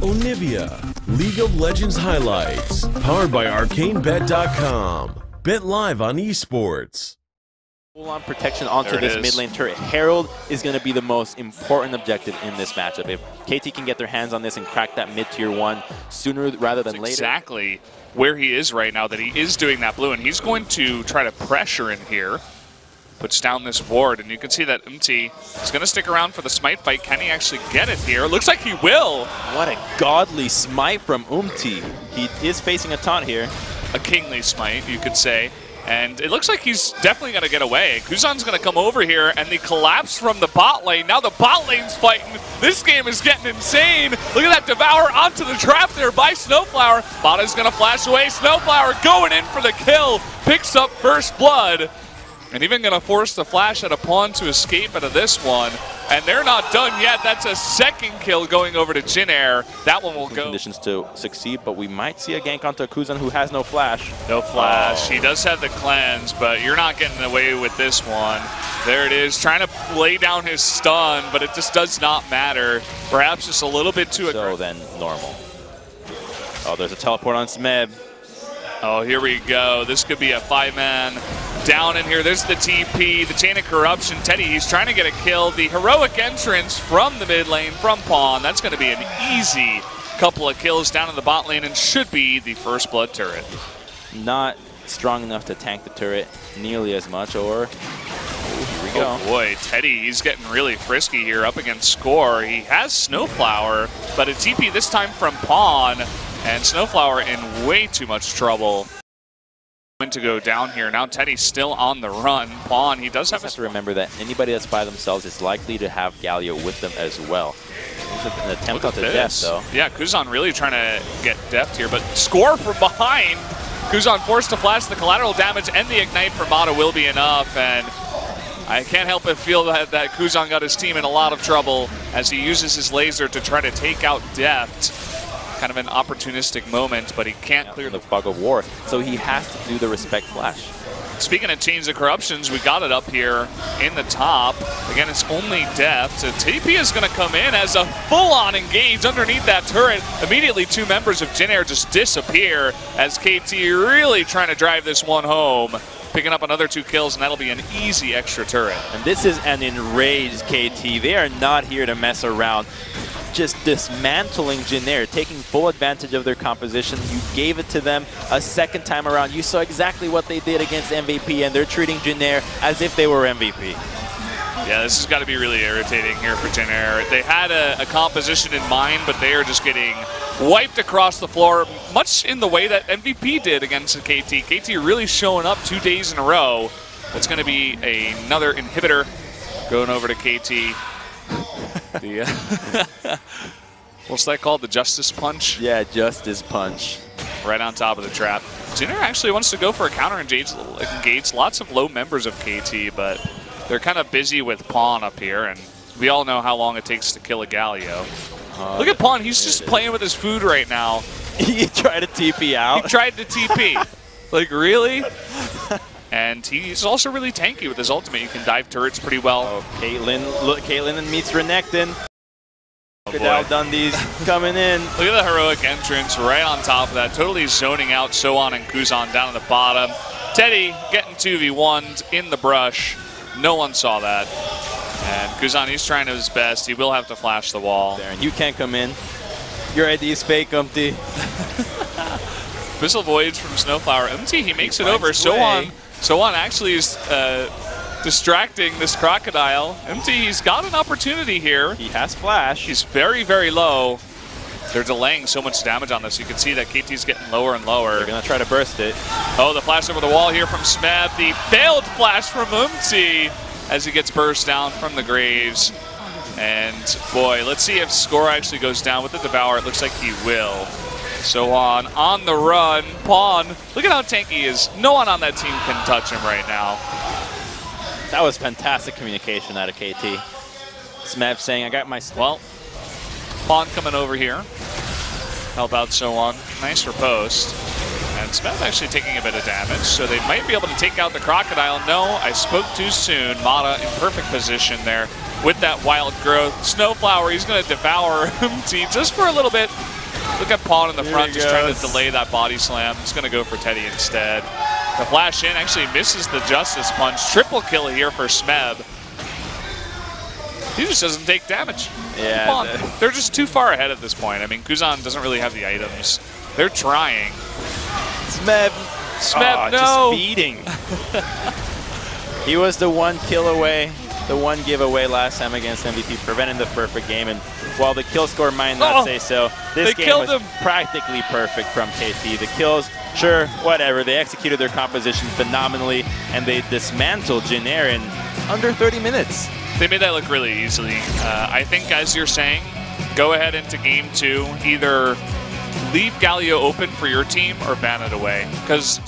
Onivia, League of Legends highlights, powered by ArcaneBet.com. Bet live on esports. Full-on protection onto this mid lane turret. Herald is going to be the most important objective in this matchup. If KT can get their hands on this and crack that mid tier 1 sooner rather than later. Exactly where he is right now, that he is doing that blue, and he's going to try to pressure in here. Puts down this ward, and you can see that Umti is going to stick around for the smite fight. Can he actually get it here? Looks like he will. What a godly smite from Umti. He is facing a taunt here. A kingly smite, you could say. And it looks like he's definitely going to get away. Kuzan's going to come over here, and the collapse from the bot lane. Now the bot lane's fighting. This game is getting insane. Look at that Devour onto the trap there by Snowflower. Bada's going to flash away. Snowflower going in for the kill. Picks up first blood. And even going to force the flash at a pawn to escape out of this one. And they're not done yet. That's a second kill going over to Jin Air. That one will go. Conditions to succeed, but we might see a gank onto Kuzan who has no flash. No flash. He does have the cleanse, but you're not getting away with this one. There it is, trying to lay down his stun, but it just does not matter. Perhaps just a little bit too aggressive. So then normal. Oh, there's a teleport on Smeb. Oh, here we go. This could be a 5-man down in here. There's the TP, the Chain of Corruption. Teddy, he's trying to get a kill. The heroic entrance from the mid lane, from Pawn. That's going to be an easy couple of kills down in the bot lane and should be the first blood turret. Not strong enough to tank the turret nearly as much, or... here we go. Oh boy, Teddy, he's getting really frisky here up against Score. He has Snowflower, but a TP this time from Pawn. And Snowflower in way too much trouble. Going to go down here. Now Teddy's still on the run. Pawn, he does have to remember that anybody that's by themselves is likely to have Galio with them as well. There's an attempt to death, though. Yeah, Kuzan really trying to get deft here, but Score from behind. Kuzan forced to flash. The collateral damage and the ignite from Mata will be enough, and I can't help but feel that Kuzan got his team in a lot of trouble as he uses his laser to try to take out Deft. Kind of an opportunistic moment, but he can't clear the fog of war, so he has to do the respect flash. Speaking of Chains of Corruptions, we got it up here in the top. Again, it's only Deft. So TP is going to come in as a full-on engage underneath that turret. Immediately, 2 members of Jin Air just disappear as KT really trying to drive this one home. Picking up another 2 kills, and that'll be an easy extra turret. And this is an enraged KT. They are not here to mess around. Just dismantling Jin Air, taking full advantage of their composition. You gave it to them a second time around. You saw exactly what they did against MVP, and they're treating Jin Air as if they were MVP. Yeah, this has got to be really irritating here for Jin Air. They had a composition in mind, but they are just getting wiped across the floor, much in the way that MVP did against KT. KT really showing up 2 days in a row. That's going to be another inhibitor going over to KT. What's that called? The Justice Punch? Yeah, Justice Punch. Right on top of the trap. Jin Air actually wants to go for a counter engage. Lots of low members of KT, but they're kind of busy with Pawn up here, and we all know how long it takes to kill a Galio. Look at Pawn. He's just playing with his food right now. He tried to TP out. He tried to TP. Like, really? And he's also really tanky with his ultimate. You can dive turrets pretty well. Oh, Caitlyn meets Renekton. Now Dundee's coming in. Look at the heroic entrance right on top of that. Totally zoning out Sohan and Kuzan down at the bottom. Teddy getting 2v1'd in the brush. No one saw that. And Kuzan, he's trying his best. He will have to flash the wall. There, and you can't come in. Your ID is fake, Umti. Missile Voyage from Snowflower. Umti, he makes it over. Sohan actually is distracting this Crocodile. Umti, he's got an opportunity here. He has flash. He's very, very low. They're delaying so much damage on this. You can see that KT's getting lower and lower. They're going to try to burst it. Oh, the flash over the wall here from Smeb. The failed flash from Umti as he gets burst down from the Graves. And boy, let's see if Score actually goes down with the Devour. It looks like he will. Sohan on the run. Pawn, look at how tanky he is. No one on that team can touch him right now. That was fantastic communication out of KT. Smeb saying, I got my... Well, Pawn coming over here. Help out Sohan. Nice riposte. And Smeb actually taking a bit of damage, so they might be able to take out the Crocodile. No, I spoke too soon. Mata in perfect position there. with that wild growth. Snowflower, he's going to devour T just for a little bit. Look at Pawn in the front, just trying to delay that body slam. He's going to go for Teddy instead. The flash in actually misses the Justice Punch. Triple kill here for Smeb. He just doesn't take damage. Yeah. They're just too far ahead at this point. I mean, Kuzan doesn't really have the items. They're trying. Smeb, no! Just beating. He was the one kill away, the one giveaway last time against MVP, preventing the perfect game. And while the kill score might not say so, this game was practically perfect from KT. The kills, sure, whatever. They executed their composition phenomenally, and they dismantled Jin Air in under 30 minutes. They made that look really easily. I think, as you're saying, go ahead into game 2. Either leave Galio open for your team or ban it away. Because